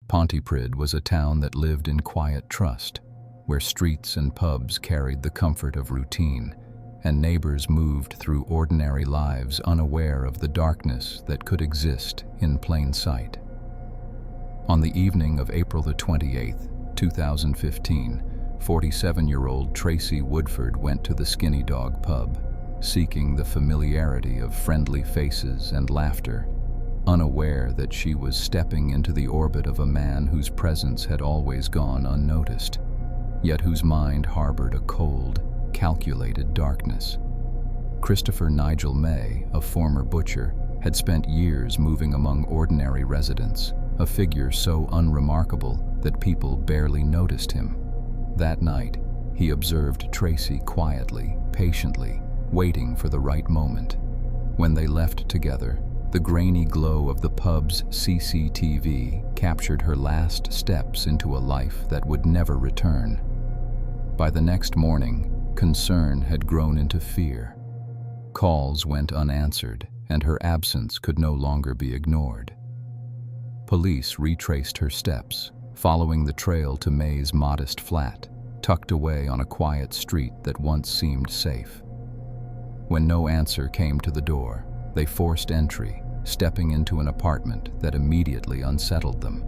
Pontypridd was a town that lived in quiet trust, where streets and pubs carried the comfort of routine, and neighbors moved through ordinary lives unaware of the darkness that could exist in plain sight. On the evening of April the 28th, 2015, 47-year-old Tracey Woodford went to the Skinny Dog pub, seeking the familiarity of friendly faces and laughter, unaware that she was stepping into the orbit of a man whose presence had always gone unnoticed, yet whose mind harbored a cold, calculated darkness. Christopher Nigel May, a former butcher, had spent years moving among ordinary residents, a figure so unremarkable that people barely noticed him. That night, he observed Tracey quietly, patiently, waiting for the right moment. When they left together, the grainy glow of the pub's CCTV captured her last steps into a life that would never return. By the next morning, concern had grown into fear. Calls went unanswered, and her absence could no longer be ignored. Police retraced her steps, following the trail to May's modest flat, tucked away on a quiet street that once seemed safe. When no answer came to the door, they forced entry, stepping into an apartment that immediately unsettled them.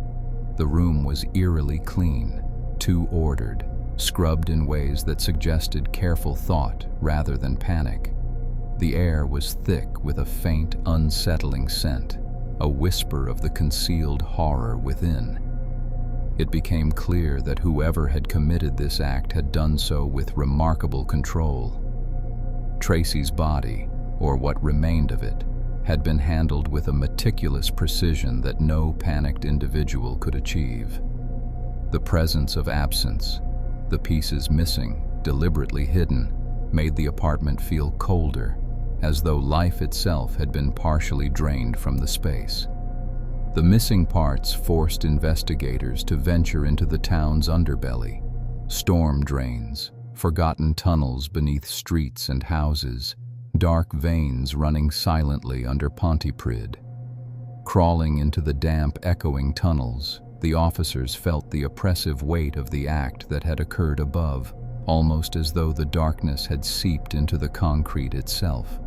The room was eerily clean, too ordered, scrubbed in ways that suggested careful thought rather than panic. The air was thick with a faint, unsettling scent, a whisper of the concealed horror within. It became clear that whoever had committed this act had done so with remarkable control. Tracey's body, or what remained of it, had been handled with a meticulous precision that no panicked individual could achieve. The presence of absence, the pieces missing, deliberately hidden, made the apartment feel colder, as though life itself had been partially drained from the space. The missing parts forced investigators to venture into the town's underbelly. Storm drains, forgotten tunnels beneath streets and houses, dark veins running silently under Pontypridd. Crawling into the damp, echoing tunnels, the officers felt the oppressive weight of the act that had occurred above, almost as though the darkness had seeped into the concrete itself.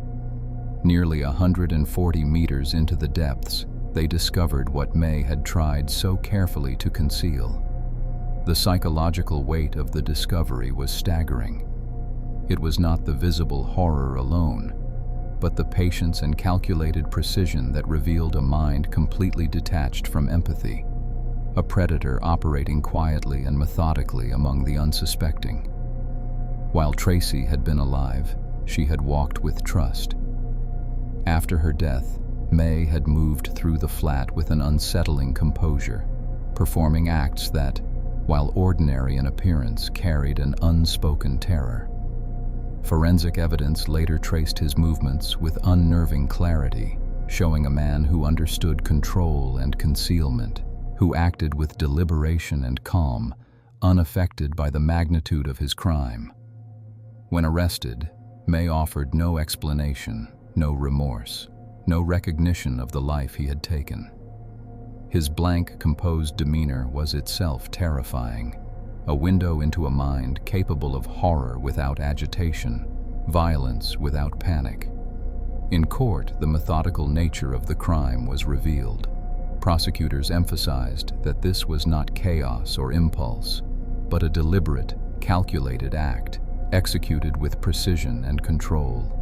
Nearly 140 meters into the depths, they discovered what May had tried so carefully to conceal. The psychological weight of the discovery was staggering. It was not the visible horror alone, but the patience and calculated precision that revealed a mind completely detached from empathy, a predator operating quietly and methodically among the unsuspecting. While Tracey had been alive, she had walked with trust. After her death, May had moved through the flat with an unsettling composure, performing acts that, while ordinary in appearance, carried an unspoken terror. Forensic evidence later traced his movements with unnerving clarity, showing a man who understood control and concealment, who acted with deliberation and calm, unaffected by the magnitude of his crime. When arrested, May offered no explanation, no remorse, no recognition of the life he had taken. His blank, composed demeanor was itself terrifying, a window into a mind capable of horror without agitation, violence without panic. In court, the methodical nature of the crime was revealed. Prosecutors emphasized that this was not chaos or impulse, but a deliberate, calculated act, executed with precision and control.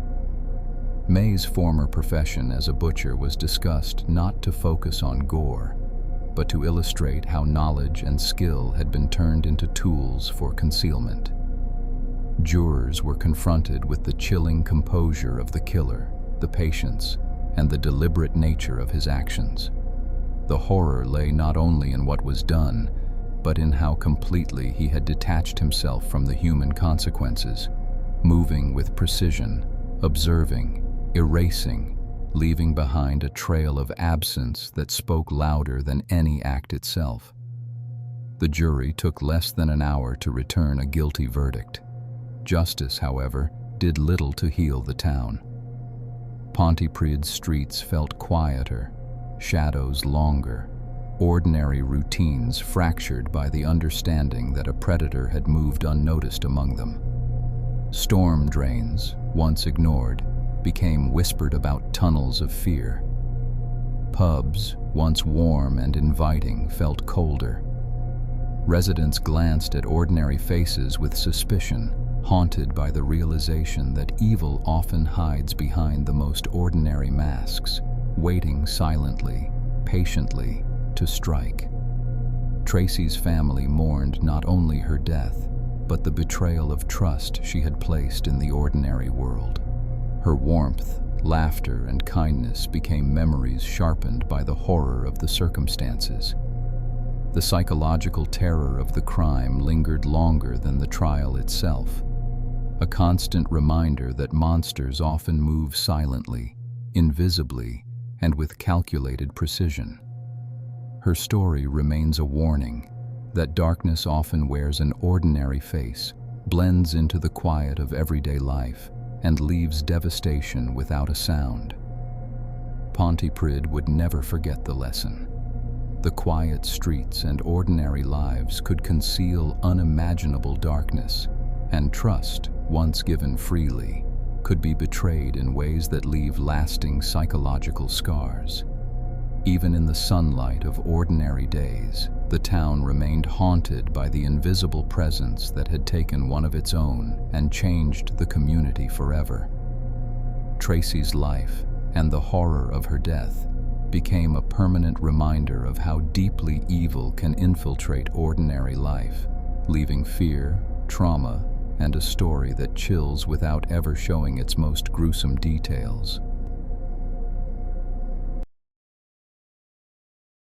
May's former profession as a butcher was discussed not to focus on gore, but to illustrate how knowledge and skill had been turned into tools for concealment. Jurors were confronted with the chilling composure of the killer, the patience, and the deliberate nature of his actions. The horror lay not only in what was done, but in how completely he had detached himself from the human consequences, moving with precision, observing, erasing, leaving behind a trail of absence that spoke louder than any act itself. The jury took less than an hour to return a guilty verdict. Justice, however, did little to heal the town. Pontypridd's streets felt quieter, shadows longer, ordinary routines fractured by the understanding that a predator had moved unnoticed among them. Storm drains, once ignored, became whispered about tunnels of fear. Pubs, once warm and inviting, felt colder. Residents glanced at ordinary faces with suspicion, haunted by the realization that evil often hides behind the most ordinary masks, waiting silently, patiently, to strike. Tracey's family mourned not only her death, but the betrayal of trust she had placed in the ordinary world. Her warmth, laughter, and kindness became memories sharpened by the horror of the circumstances. The psychological terror of the crime lingered longer than the trial itself, a constant reminder that monsters often move silently, invisibly, and with calculated precision. Her story remains a warning that darkness often wears an ordinary face, blends into the quiet of everyday life, and leaves devastation without a sound. Pontypridd would never forget the lesson. The quiet streets and ordinary lives could conceal unimaginable darkness, and trust, once given freely, could be betrayed in ways that leave lasting psychological scars. Even in the sunlight of ordinary days, the town remained haunted by the invisible presence that had taken one of its own and changed the community forever. Tracey's life, and the horror of her death, became a permanent reminder of how deeply evil can infiltrate ordinary life, leaving fear, trauma, and a story that chills without ever showing its most gruesome details.